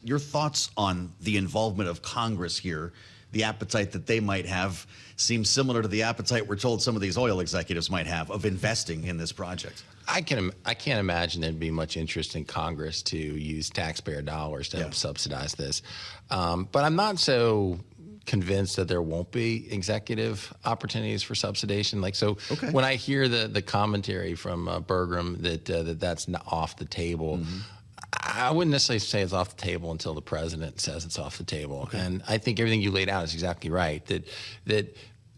your thoughts on the involvement of Congress here. The appetite that they might have seems similar to the appetite we're told some of these oil executives might have of investing in this project. I can't imagine there'd be much interest in Congress to use taxpayer dollars to help subsidize this. But I'm not so convinced that there won't be executive opportunities for subsidization. When I hear the commentary from Bergram that's not off the table, I wouldn't necessarily say it's off the table until the president says it's off the table. Okay. And I think everything you laid out is exactly right, that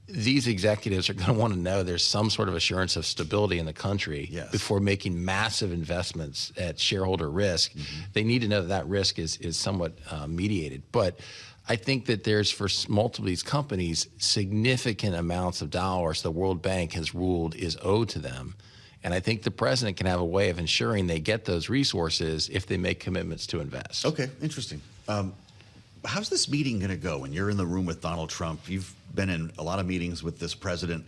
these executives are going to want to know there's some sort of assurance of stability in the country before making massive investments at shareholder risk. They need to know that risk is somewhat mediated. But I think that there's, for multiple of these companies, significant amounts of dollars the World Bank has ruled is owed to them. And I think the president can have a way of ensuring they get those resources if they make commitments to invest. Okay, interesting. How's this meeting going to go when you're in the room with Donald Trump? You've been in a lot of meetings with this president.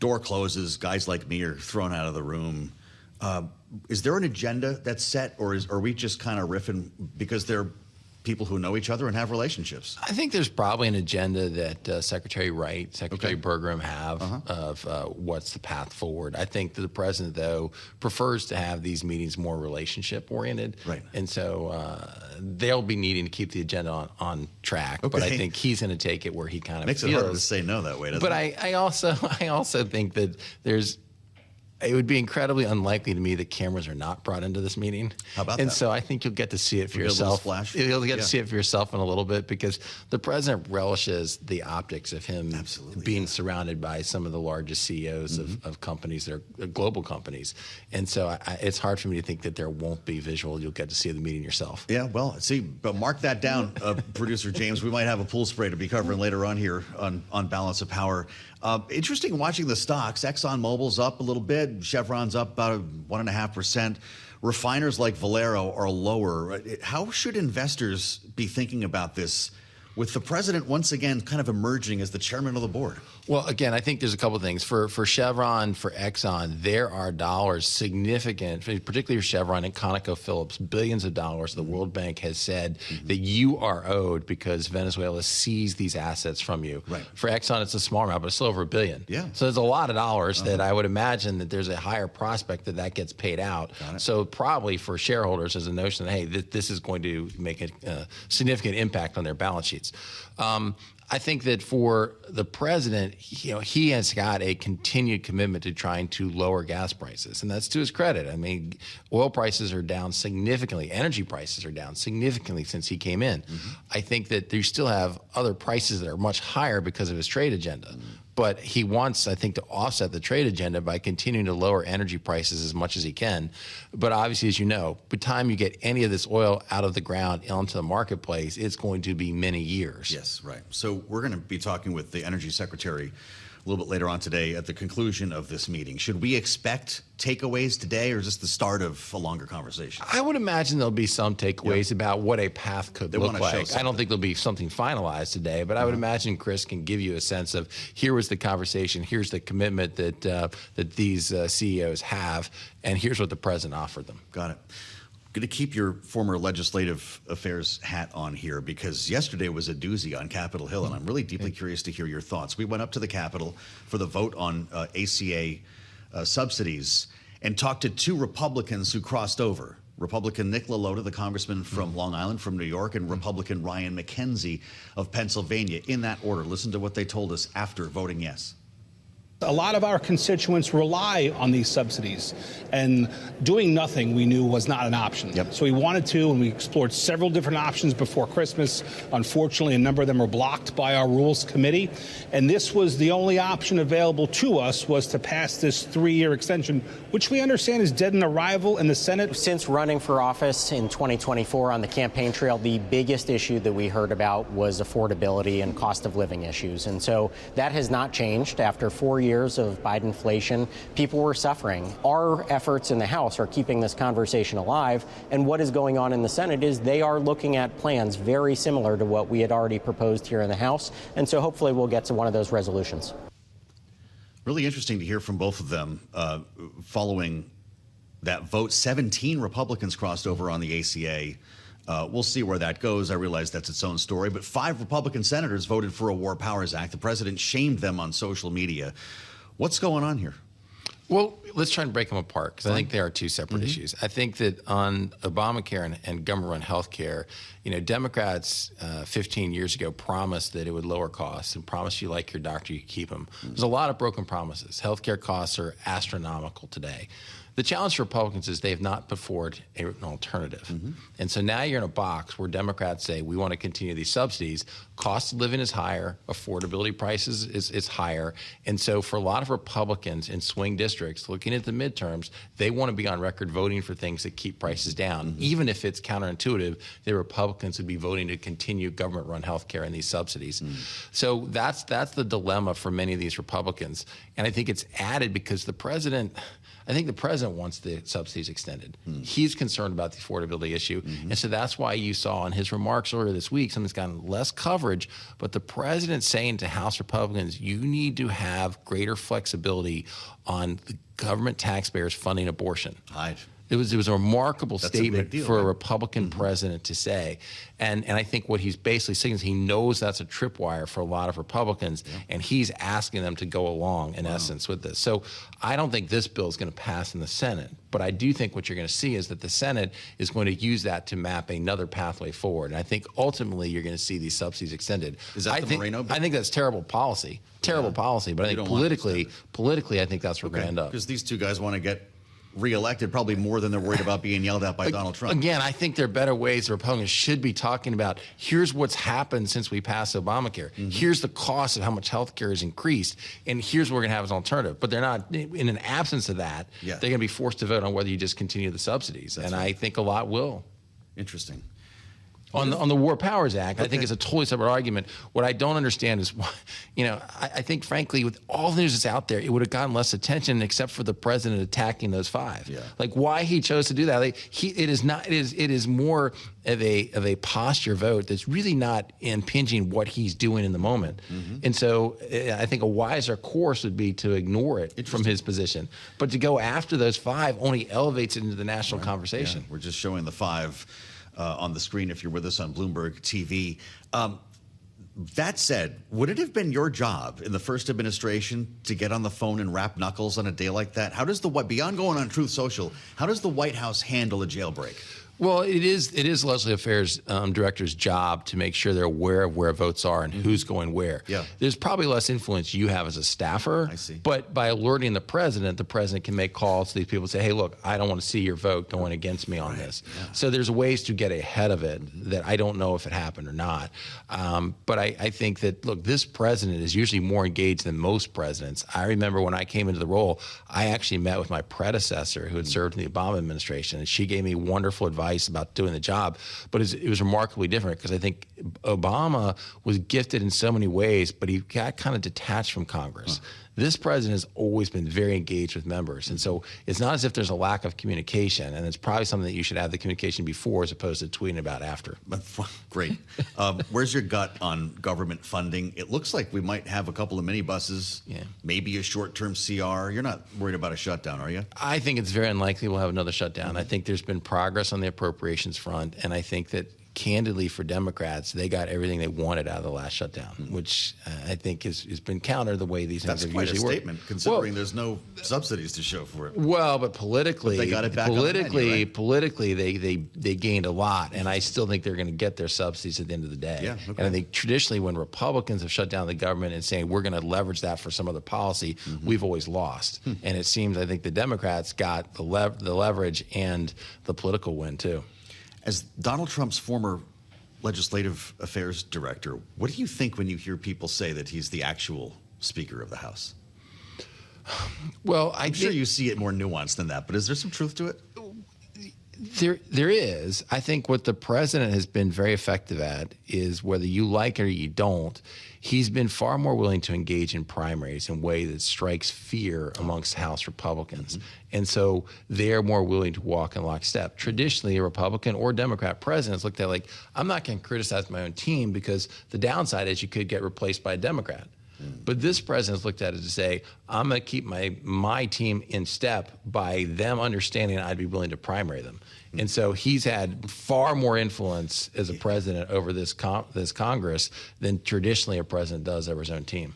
Door closes, guys like me are thrown out of the room. Is there an agenda that's set, or are we just kind of riffing because they're people who know each other and have relationships? I think there's probably an agenda that Secretary Wright, Secretary Bergram have of what's the path forward. I think that the president, though, prefers to have these meetings more relationship-oriented. Right. And so they'll be needing to keep the agenda on track. Okay. But I think he's going to take it where he kind of makes feels. it harder to say no that way, doesn't it? But I also think that it would be incredibly unlikely to me that cameras are not brought into this meeting. How about and that? so I think you'll get to see it for yourself. You'll get to see it for yourself in a little bit, because the president relishes the optics of him being surrounded by some of the largest CEOs of companies that are global companies. And so it's hard for me to think that there won't be visual. You'll get to see the meeting yourself. Yeah, well, see, but mark that down, producer James. We might have a pool spray to be covering later on here on Balance of Power. Interesting watching the stocks. ExxonMobil's up a little bit. Chevron's up about 1.5%. Refiners like Valero are lower. How should investors be thinking about this with the president once again kind of emerging as the chairman of the board? Well, again, I think there's a couple of things. For Chevron, for Exxon, there are dollars significant, particularly for Chevron and ConocoPhillips, billions of dollars the World Bank has said that you are owed because Venezuela seized these assets from you. Right. For Exxon, it's a small amount, but it's still over $1 billion. Yeah. So there's a lot of dollars that I would imagine that there's a higher prospect that gets paid out. So probably for shareholders, there's a notion that, hey, this is going to make a significant impact on their balance sheets. I think that for the president, he has got a continued commitment to trying to lower gas prices, and that's to his credit. I mean, oil prices are down significantly. Energy prices are down significantly since he came in. I think that you still have other prices that are much higher because of his trade agenda. But he wants, I think, to offset the trade agenda by continuing to lower energy prices as much as he can. But obviously, as you know, by the time you get any of this oil out of the ground onto the marketplace, it's going to be many years. Yes, right. So we're going to be talking with the Energy Secretary a little bit later on today at the conclusion of this meeting. Should we expect takeaways today, or is this the start of a longer conversation? I would imagine there'll be some takeaways about what a path could look like. I don't think there'll be something finalized today, but I would imagine Chris can give you a sense of here was the conversation, here's the commitment that these CEOs have, and here's what the president offered them. Got it. Going to keep your former legislative affairs hat on here, because yesterday was a doozy on Capitol Hill, and I'm really deeply curious to hear your thoughts. We went up to the Capitol for the vote on ACA subsidies and talked to two Republicans who crossed over. Republican Nick LaLota, the congressman from Long Island, from New York, and Republican Ryan McKenzie of Pennsylvania. In that order, listen to what they told us after voting yes. A lot of our constituents rely on these subsidies, and doing nothing we knew was not an option. So we wanted to, and we explored several different options before Christmas. Unfortunately, a number of them were blocked by our Rules Committee, and this was the only option available to us, was to pass this 3-year extension, which we understand is dead in arrival in the Senate. Since running for office in 2024 on the campaign trail, the biggest issue that we heard about was affordability and cost of living issues, and so that has not changed. After 4 years of Bidenflation, people were suffering. Our efforts in the House are keeping this conversation alive, and what is going on in the Senate is they are looking at plans very similar to what we had already proposed here in the House, and so hopefully we'll get to one of those resolutions. Really interesting to hear from both of them following that vote. 17 Republicans crossed over on the ACA. We'll see where that goes. I realize that's its own story. But 5 Republican senators voted for a War Powers Act. The president shamed them on social media. What's going on here? Well, let's try and break them apart because I think they are two separate issues. I think that on Obamacare and government-run health care, Democrats 15 years ago promised that it would lower costs and promised you like your doctor, you keep them. There's a lot of broken promises. Healthcare costs are astronomical today. The challenge for Republicans is they have not put forward an alternative. And so now you're in a box where Democrats say, we want to continue these subsidies. Cost of living is higher. Affordability prices is higher. And so for a lot of Republicans in swing districts, looking at the midterms, they want to be on record voting for things that keep prices down. Even if it's counterintuitive, the Republicans would be voting to continue government-run health care and these subsidies. So that's the dilemma for many of these Republicans. And I think it's added because I think the president wants the subsidies extended. He's concerned about the affordability issue. And so that's why you saw in his remarks earlier this week, something that's gotten less coverage, but the president saying to House Republicans, you need to have greater flexibility on the government taxpayers funding abortion. It was a remarkable statement for a Republican president to say. And I think what he's basically saying is he knows that's a tripwire for a lot of Republicans, and he's asking them to go along, in essence, with this. So I don't think this bill is going to pass in the Senate, but I do think what you're going to see is that the Senate is going to use that to map another pathway forward. And I think ultimately you're going to see these subsidies extended. Is that the Moreno bill? I think that's terrible policy. Terrible policy, but I think politically, I think that's where we're going to end up. Because these two guys want to get reelected probably more than they're worried about being yelled at by Donald Trump. Again, I think there are better ways the Republicans should be talking about, here's what's happened since we passed Obamacare. Here's the cost of how much health care has increased, and here's what we're going to have as an alternative. But they're not, in an absence of that, they're going to be forced to vote on whether you just continue the subsidies. I think a lot will. Interesting. On the War Powers Act, I think it's a totally separate argument. What I don't understand is why, I think, frankly, with all the news that's out there, it would have gotten less attention except for the president attacking those 5. Like why he chose to do that. It is more of a posture vote that's really not impinging what he's doing in the moment. And so I think a wiser course would be to ignore it from his position. But to go after those 5 only elevates it into the national conversation. We're just showing the 5 on the screen if you're with us on Bloomberg TV. That said, would it have been your job in the first administration to get on the phone and rap knuckles on a day like that? How does beyond going on Truth Social, how does the White House handle a jailbreak? Well, it is Legislative Affairs Director's job to make sure they're aware of where votes are and who's going where. There's probably less influence you have as a staffer. I see. But by alerting the president can make calls to these people and say, hey, look, I don't want to see your vote going against me on this. So there's ways to get ahead of it that I don't know if it happened or not. But I think that, look, this president is usually more engaged than most presidents. I remember when I came into the role, I actually met with my predecessor who had served in the Obama administration, and she gave me wonderful advice about doing the job, but it was remarkably different because I think Obama was gifted in so many ways, but he got kind of detached from Congress. This president has always been very engaged with members, and so it's not as if there's a lack of communication, and it's probably something that you should have the communication before as opposed to tweeting about after. Great. Where's your gut on government funding? It looks like we might have a couple of minibuses, maybe a short-term CR. You're not worried about a shutdown, are you? I think it's very unlikely we'll have another shutdown. I think there's been progress on the appropriations front, and I think that candidly for Democrats, they got everything they wanted out of the last shutdown, which I think has been counter the way these things have usually worked. That's quite a statement, considering there's no subsidies to show for it. Well, but politically, they got it back politically, they gained a lot, and I still think they're going to get their subsidies at the end of the day. And I think traditionally, when Republicans have shut down the government and saying we're going to leverage that for some other policy, we've always lost. And it seems I think the Democrats got the leverage and the political win too. As Donald Trump's former legislative affairs director, what do you think when you hear people say that he's the actual Speaker of the House? Well, I'm sure you see it more nuanced than that, but is there some truth to it? There is. I think what the president has been very effective at is, whether you like it or you don't, he's been far more willing to engage in primaries in a way that strikes fear amongst House Republicans. And so they're more willing to walk in lockstep. Traditionally, a Republican or Democrat presidents looked at like, I'm not going to criticize my own team because the downside is you could get replaced by a Democrat. But this president's looked at it to say, I'm going to keep my team in step by them understanding I'd be willing to primary them. And so he's had far more influence as a president over this Congress than traditionally a president does over his own team.